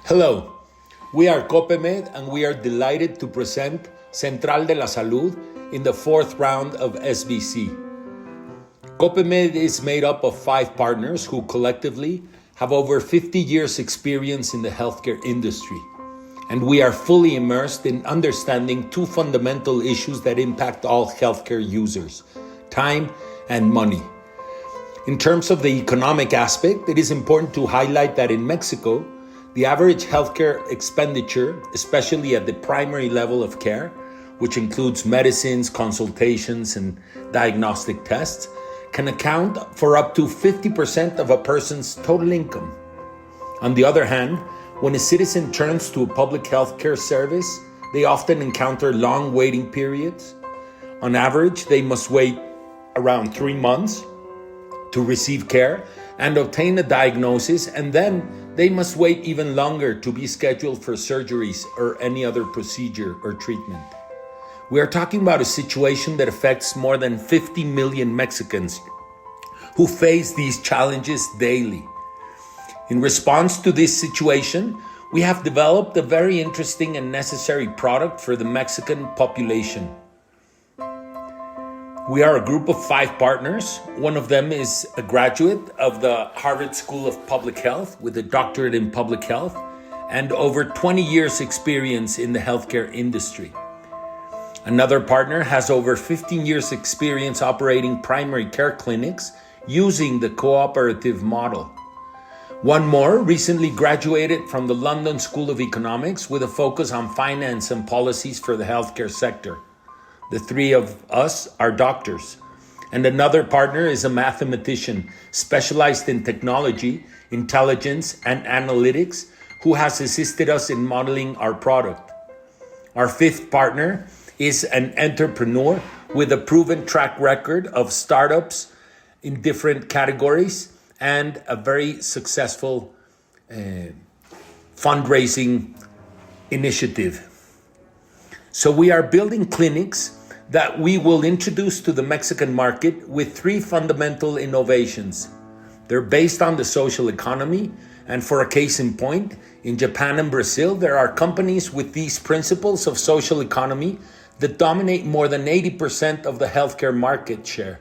Hello, we are Coopemed and we are delighted to present Central de la Salud in the fourth round of SBC. Coopemed is made up of 5 partners who collectively have over 50 years experience in the healthcare industry. And we are fully immersed in understanding 2 fundamental issues that impact all healthcare users: time and money. In terms of the economic aspect, it is important to highlight that in Mexico, the average healthcare expenditure, especially at the primary level of care, which includes medicines, consultations, and diagnostic tests, can account for up to 50% of a person's total income. On the other hand, when a citizen turns to a public health care service, they often encounter long waiting periods. On average, they must wait around 3 months to receive care and obtain a diagnosis, and then they must wait even longer to be scheduled for surgeries or any other procedure or treatment. We are talking about a situation that affects more than 50 million Mexicans who face these challenges daily. In response to this situation, we have developed a very interesting and necessary product for the Mexican population. We are a group of 5 partners. One of them is a graduate of the Harvard School of Public Health with a doctorate in public health and over 20 years experience in the healthcare industry. Another partner has over 15 years experience operating primary care clinics using the cooperative model. One more recently graduated from the London School of Economics with a focus on finance and policies for the healthcare sector. The 3 of us are doctors. And another partner is a mathematician specialized in technology, intelligence, and analytics who has assisted us in modeling our product. Our 5th partner is an entrepreneur with a proven track record of startups in different categories and a very successful fundraising initiative. So we are building clinics that we will introduce to the Mexican market with 3 fundamental innovations. They're based on the social economy, and for a case in point, in Japan and Brazil, there are companies with these principles of social economy that dominate more than 80% of the healthcare market share,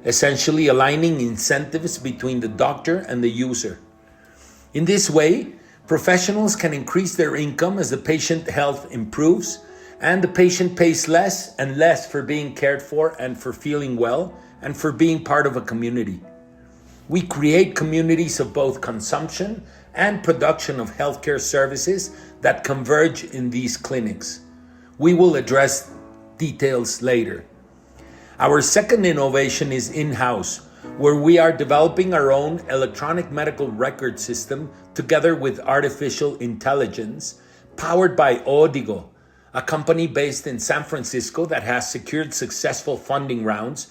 essentially aligning incentives between the doctor and the user. In this way, professionals can increase their income as the patient health improves, and the patient pays less and less for being cared for and for feeling well and for being part of a community. We create communities of both consumption and production of healthcare services that converge in these clinics. We will address details later. Our second innovation is in-house, where we are developing our own electronic medical record system together with artificial intelligence, powered by Odigo, a company based in San Francisco that has secured successful funding rounds.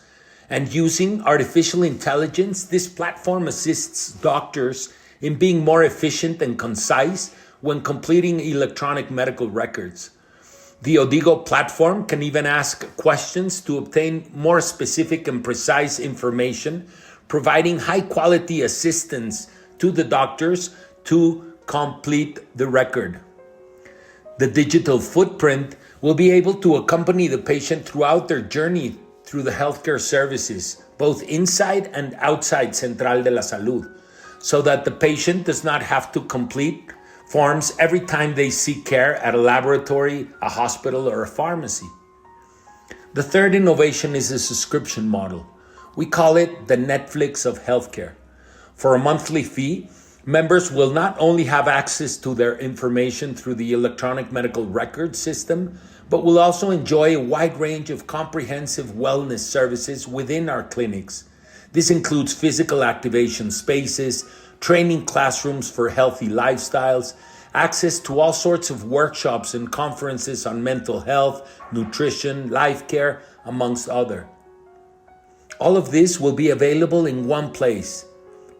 And using artificial intelligence, this platform assists doctors in being more efficient and concise when completing electronic medical records. The Odigo platform can even ask questions to obtain more specific and precise information, providing high-quality assistance to the doctors to complete the record. The digital footprint will be able to accompany the patient throughout their journey through the healthcare services, both inside and outside Central de la Salud, so that the patient does not have to complete forms every time they seek care at a laboratory, a hospital, or a pharmacy. The third innovation is a subscription model. We call it the Netflix of healthcare. For a monthly fee, members will not only have access to their information through the electronic medical record system, but will also enjoy a wide range of comprehensive wellness services within our clinics. This includes physical activation spaces, training classrooms for healthy lifestyles, access to all sorts of workshops and conferences on mental health, nutrition, life care, amongst others. All of this will be available in one place,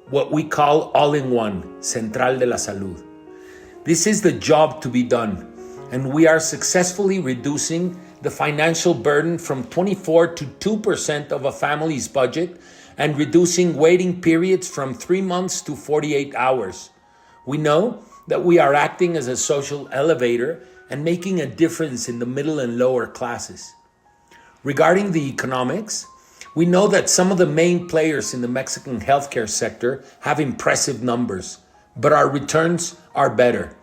what we call all-in-one, Central de la Salud. This is the job to be done, and we are successfully reducing the financial burden from 24 to 2% of a family's budget and reducing waiting periods from 3 months to 48 hours. We know that we are acting as a social elevator and making a difference in the middle and lower classes. Regarding the economics, we know that some of the main players in the Mexican healthcare sector have impressive numbers, but our returns are better.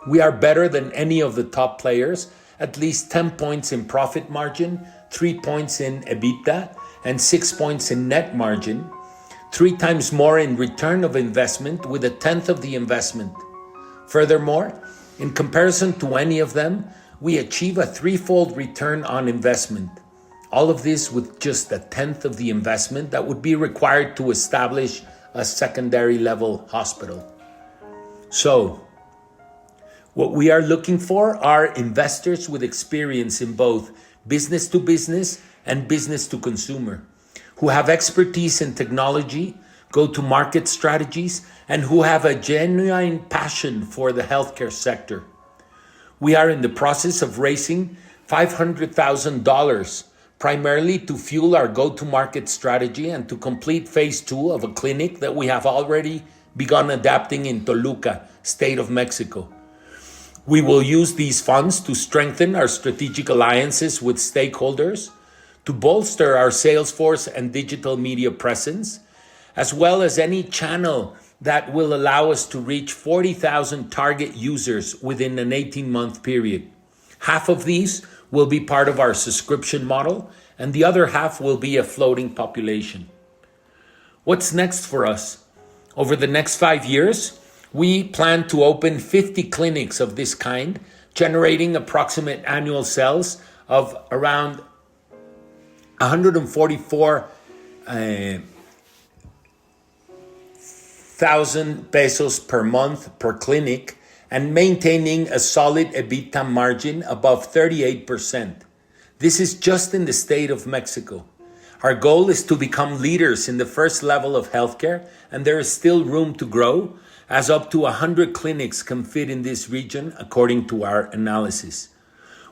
We are better than any of the top players, at least 10 points in profit margin, 3 points in EBITDA, and 6 points in net margin, 3 times more in return of investment with 1/10 of the investment. Furthermore, in comparison to any of them, we achieve a 3-fold return on investment. All of this with just 1/10 of the investment that would be required to establish a secondary level hospital. So, what we are looking for are investors with experience in both business to business and business to consumer, who have expertise in technology, go-to-market strategies, and who have a genuine passion for the healthcare sector. We are in the process of raising $500,000, primarily to fuel our go-to-market strategy and to complete phase 2 of a clinic that we have already begun adapting in Toluca, State of Mexico. We will use these funds to strengthen our strategic alliances with stakeholders, to bolster our sales force and digital media presence, as well as any channel that will allow us to reach 40,000 target users within an 18-month period. Half of these will be part of our subscription model, and the other half will be a floating population. What's next for us? Over the next 5 years, we plan to open 50 clinics of this kind, generating approximate annual sales of around 144,000 pesos per month per clinic, and maintaining a solid EBITDA margin above 38%. This is just in the state of Mexico. Our goal is to become leaders in the first level of healthcare, and there is still room to grow, as up to 100 clinics can fit in this region, according to our analysis.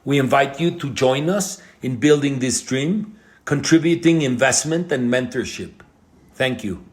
We invite you to join us in building this dream, contributing investment and mentorship. Thank you.